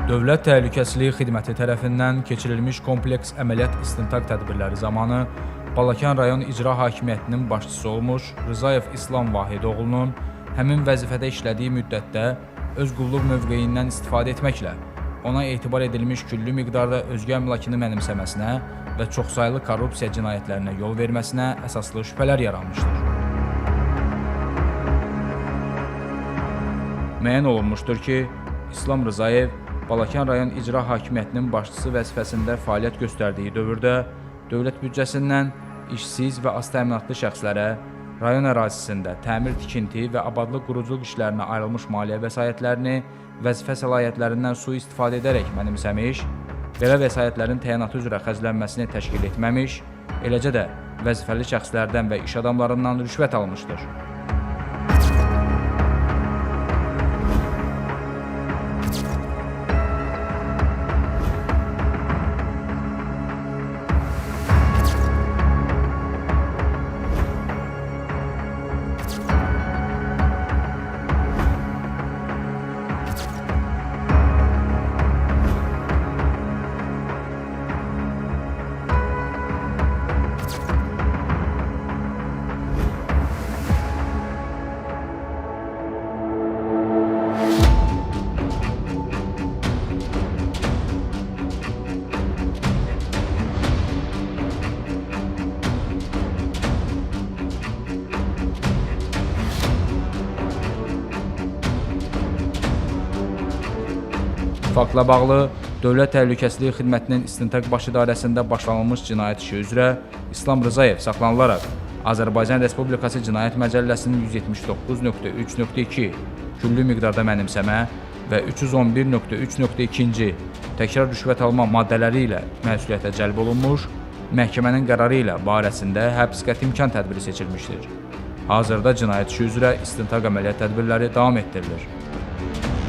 Dövlət Təhlükəsizlik Xidməti tərəfindən keçirilmiş kompleks əməliyyat istintaq tədbirləri zamanı Balakən rayon icra hakimiyyətinin başçısı olmuş Rzayev İslam Vahidoğlunun həmin vəzifədə işlədiyi müddətdə öz qulluq mövqeyindən istifadə etməklə ona etibar edilmiş küllü miqdarda özgə əmlakını mənimsəməsinə və çoxsaylı korrupsiya cinayətlərinə yol verməsinə əsaslı şübhələr yaranmışdır. Müəyyən olunmuşdur ki, İslam Rzayev Balakən rayon icra hakimiyyətinin başçısı vəzifəsində fəaliyyət göstərdiyi dövrdə dövlət büdcəsindən işsiz və az təminatlı şəxslərə rayon ərazisində təmir, tikinti və abadlıq quruculuq işlərinə ayrılmış maliyyə vəsaitlərini vəzifə səlahiyyətlərindən sui-istifadə edərək mənimsəmiş, belə vəsaitlərin təyinatı üzrə xərclənməsini təşkil etməmiş, eləcə də vəzifəli şəxslərdən və iş adamlarından rüşvət almışdır. Faktla bağlı Dövlət Təhlükəsizlik Xidmətinin İstintaq Baş İdarəsində başlanılmış cinayət işi üzrə İslam Rzayev saxlanılaraq Azərbaycan Respublikası Cinayət Məcəlləsinin 179.3.2 küllü miqdarda mənimsəmə və 311.3.2 təkrar rüşvət alma maddələri ilə məsuliyyətə cəlb olunmuş, məhkəmənin qərarı ilə barəsində həbs qəti imkan tədbiri seçilmişdir. Hazırda cinayət işi üzrə istintaq əməliyyat tədbirləri davam etdirilir.